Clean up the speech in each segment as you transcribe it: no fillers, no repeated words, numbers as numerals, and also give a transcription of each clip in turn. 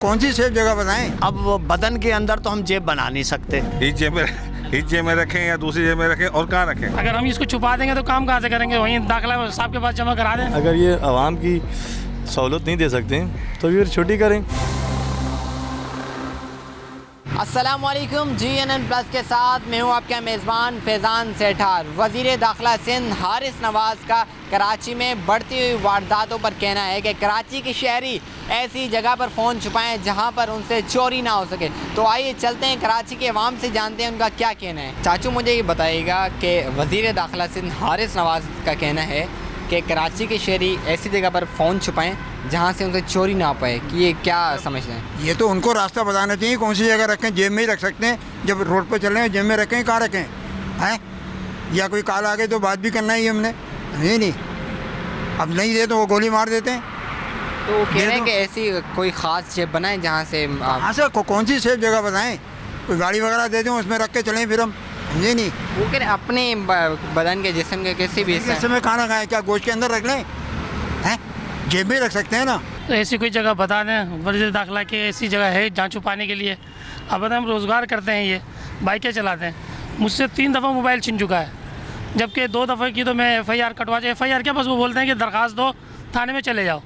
कौन सी सेफ जगह बताएं? अब वो बदन के अंदर तो हम जेब बना नहीं सकते। इस जेब में रखें या दूसरी जेब में रखें और कहाँ रखें? अगर हम इसको छुपा देंगे तो काम कहाँ से करेंगे? वहीं दाखिला साहब के पास जमा करा दें। अगर ये आवाम की सहूलत नहीं दे सकते तो फिर छुट्टी करें। अस्सलामुअलैकुम, GNN प्लस के साथ मैं हूं आपका मेज़बान फैज़ान सेठार। वज़ीर दाखिला सिंध हारिस नवाज़ का कराची में बढ़ती हुई वारदातों पर कहना है कि कराची के शहरी ऐसी जगह पर फ़ोन छुपाएं जहां पर उनसे चोरी ना हो सके। तो आइए चलते हैं कराची के अवाम से, जानते हैं उनका क्या कहना है। चाचू मुझे ये बताइएगा कि वज़ीर दाखिला सिंध हारिस नवाज़ का कहना है कि कराची के शहरी ऐसी जगह पर फ़ोन छुपाएं जहाँ से उनसे चोरी ना पाए, कि ये क्या समझते हैं? ये तो उनको रास्ता बताना चाहिए, कौन सी जगह रखें। जेब में ही रख सकते हैं, जब रोड पर चल रहे हैं जेब में रखें, कहाँ रखें हैं? या कोई कॉल आ गई तो बात भी करना ही है हमने, नहीं अब नहीं दे तो वो गोली मार देते हैं। तो वो कह रहे हैं कि ऐसी कोई ख़ास जेब बनाएं जहाँ से हाँ सर, कौन सी सेफ जगह बताएं? कोई गाड़ी वगैरह दे दें उसमें रख के चलें फिर हम, समझे नहीं। वो कह रहे हैं अपने बदन के जिस्म के किसी भी हिस्से में खाना खाएं, क्या गोश्त के अंदर रख लें? हैं, जेब में रख सकते हैं ना। तो ऐसी कोई जगह बता दें वज़ीर दाखिला की, ऐसी जगह है जहाँ छुपाने के लिए। अब बताएं, हम रोज़गार करते हैं, ये बाइकें चलाते हैं, मुझसे 3 दफ़ा मोबाइल छिन चुका है, जबकि 2 दफ़ा की तो मैं FIR कटवा जाए। FIR क्या, बस वो बोलते हैं कि दरख्वास्त दो, थाने में चले जाओ,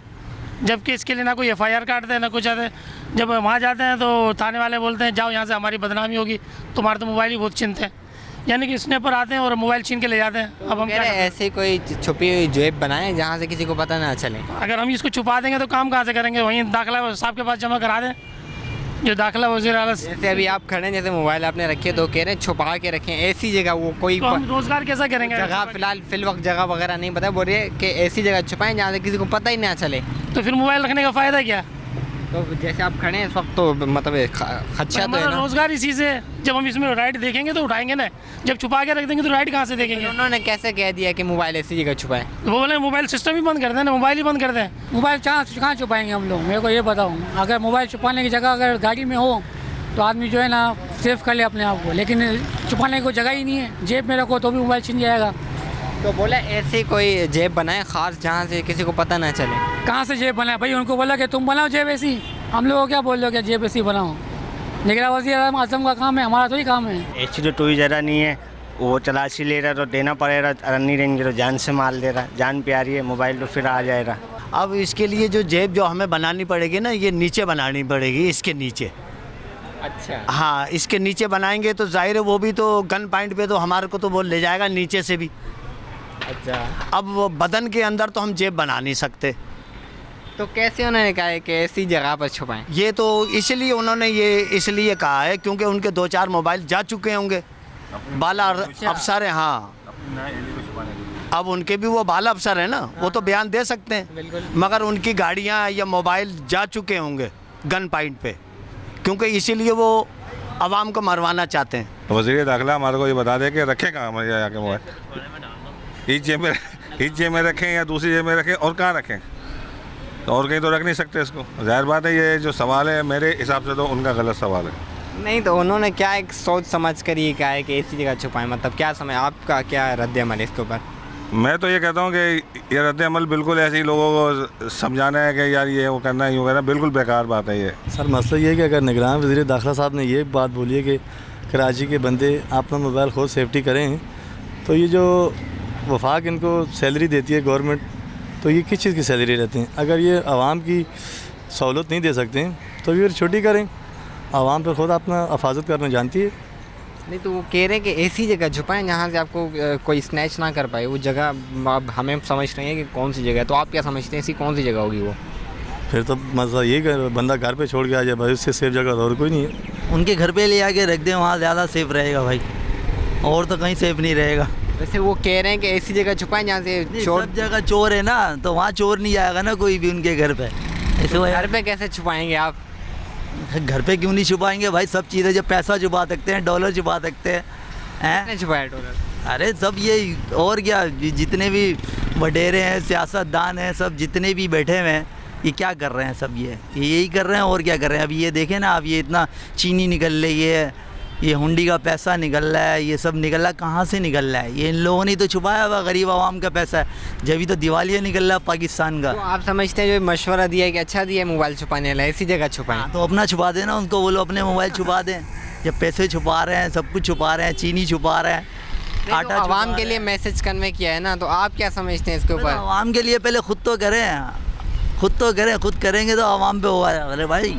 जबकि इसके लिए ना कोई FIR काटते हैं ना कुछ आते। जब वहाँ जाते हैं तो थाने वाले बोलते हैं जाओ यहाँ से, हमारी बदनामी होगी, तुम्हारे तो मोबाइल ही बहुत छीनते हैं। यानी कि स्नैपर आते हैं और मोबाइल छीन के ले जाते हैं। अब हम क्या करें? ऐसे कोई छुपी हुई जेब बनाएं जहाँ से किसी को पता ना चले। अगर हम इसको छुपा देंगे तो काम कहाँ से करेंगे? वहीं दाखिला साहब के पास जमा करा दें, जो दाखिला वज़ीर आला। जैसे अभी आप खड़े हैं, जैसे मोबाइल आपने रखे तो कह रहे हैं छुपा के रखें, ऐसी जगह वो कोई तो हम रोज़गार कैसा करेंगे? जगह फिल वक्त जगह वगैरह नहीं पता, बोल रही है कि ऐसी जगह छुपाएं जहाँ से किसी को पता ही ना चले। तो फिर मोबाइल रखने का फ़ायदा क्या? तो जैसे आप खड़े हैं इस वक्त तो मतलब खदशा तो है ना। रोज़गार इसी से, जब हम इसमें राइट देखेंगे तो उठाएंगे ना, जब छुपा के रख देंगे तो राइट कहाँ से देखेंगे? उन्होंने कैसे कह दिया कि मोबाइल ऐसी जगह छुपाएं? तो वो बोले मोबाइल सिस्टम ही बंद कर दें ना, मोबाइल ही बंद कर दें। मोबाइल कहाँ छुपाएंगे हम लोग? मेरे को ये बताओ, अगर मोबाइल छुपाने की जगह अगर गाड़ी में हो तो आदमी जो है ना सेफ कर ले अपने आप को, लेकिन छुपाने की कोई जगह ही नहीं है। जेब में रखो तो भी मोबाइल छिन जाएगा। तो बोला ऐसे कोई जेब बनाए ख़ास जहाँ से किसी को पता ना चले। कहाँ से जेब बनाए भाई? उनको बोला कि तुम बनाओ जेब ऐसी, हम लोग को क्या बोल रहे हो कि जेब ऐसी बनाओ? लेकिन वज़ीर आज़म का काम है, हमारा तो ही काम है। ऐसी तो कोई जगह नहीं है, वो तलाशी ले रहा तो देना पड़ेगा, अगर नहीं रहेंगे तो जान से मार ले रहा, जान प्यारी है, मोबाइल तो फिर आ जाएगा। अब इसके लिए जो जेब जो हमें बनानी पड़ेगी ना, ये नीचे बनानी पड़ेगी, इसके नीचे। अच्छा, हाँ, इसके नीचे बनाएंगे तो जाहिर है वो भी तो गन पॉइंट पे तो हमारे को तो वो ले जाएगा नीचे से भी। अच्छा, अब वो बदन के अंदर तो हम जेब बना नहीं सकते। तो कैसे उन्होंने कहा है कि ऐसी जगह पर छुपाएं? ये तो इसलिए उन्होंने ये इसलिए कहा है क्योंकि उनके 2-4 मोबाइल जा चुके होंगे, बाला अफसर हैं। हाँ, अब उनके भी वो बाला अफसर है ना, वो तो बयान दे सकते हैं, मगर उनकी गाड़ियाँ या मोबाइल जा चुके होंगे गन पॉइंट पे, क्योंकि इसीलिए वो आवाम को मरवाना चाहते हैं। वज़ीर दाखिला हमारे को ये बता दे कि रखें कहाँ हमारे जाके मोबाइल? इस जेब में रखें या दूसरी जेब में रखें और कहाँ रखें? तो और कहीं तो रख नहीं सकते इसको। जाहिर बात है, ये जो सवाल है मेरे हिसाब से तो उनका गलत सवाल है। नहीं, तो उन्होंने क्या एक सोच समझ कर ये कहा है कि ऐसी जगह छुपाएं, मतलब क्या समय आपका क्या रद्द अमल है इसके ऊपर? मैं तो ये कहता हूँ कि ये रद्द अमल बिल्कुल ऐसे ही लोगों को समझाना है कि यार ये वो करना है, यूँ करना, बिल्कुल बेकार बात है ये। सर मसला ये है कि अगर निगरान वज़ीर दाखिला साहब ने ये बात बोली है कि कराची के बंदे अपना मोबाइल खुद सेफ्टी करें, तो ये जो वफाक इनको सैलरी देती है गवर्नमेंट, तो ये किस चीज़ की सैलरी रहती हैं? अगर ये आवाम की सहूलत नहीं दे सकते तो फिर छुट्टी करें। आवाम पर ख़ुद अपना हिफाजत करना जानती है। नहीं, तो वो कह रहे हैं कि ऐसी जगह छुपाएं जहाँ से आपको कोई स्नैच ना कर पाए। वो जगह अब हमें समझ रहे हैं कि कौन सी जगह है, तो आप क्या समझते हैं ऐसी कौन सी जगह होगी वो? फिर तो मज़ा ये कि बंदा घर पे छोड़ के आ जाए भाई, उससे सेफ जगह और कोई नहीं है। उनके घर पे ले आके रख दें, वहाँ ज़्यादा सेफ रहेगा भाई, और तो कहीं सेफ नहीं रहेगा। वैसे वो कह रहे हैं कि ऐसी जगह छुपाएं जहाँ से चोर, सब जगह चोर है ना, तो वहाँ चोर नहीं आएगा ना कोई भी उनके घर पे। ऐसे वो घर पे कैसे छुपाएंगे आप? घर पे क्यों नहीं छुपाएंगे भाई? सब चीज़ें, जब पैसा छुपा सकते हैं, डॉलर छुपा सकते हैं, किसने छुपाया डॉलर? अरे सब ये, और क्या, जितने भी वडेरे हैं, सियासतदान हैं, सब जितने भी बैठे हुए हैं, ये क्या कर रहे हैं? सब ये यही कर रहे हैं, और क्या कर रहे हैं? अभी ये देखें ना, अब ये इतना चीनी निकल रही है, ये हुंडी का पैसा निकल रहा है, ये सब निकल रहा है, कहाँ से निकल रहा है? ये इन लोगों ने तो छुपाया हुआ गरीब आवाम का पैसा है, जब भी तो दिवालिया निकल रहा है पाकिस्तान का। तो आप समझते हैं जो मशवरा दिया है कि अच्छा दिया है मोबाइल छुपाने वाला, ऐसी जगह छुपाएं? तो अपना छुपा देना, उनको बोलो अपने मोबाइल छुपा दें। जब पैसे छुपा रहे हैं, सब कुछ छुपा रहे हैं, चीनी छुपा रहे हैं, नहीं, तो आवाम के लिए मैसेज कन्वे किया है ना, तो आप क्या समझते हैं इसके ऊपर? आवाम के लिए पहले खुद तो करें, खुद तो करें, खुद करेंगे तो आवाम पे होगा। अरे भाई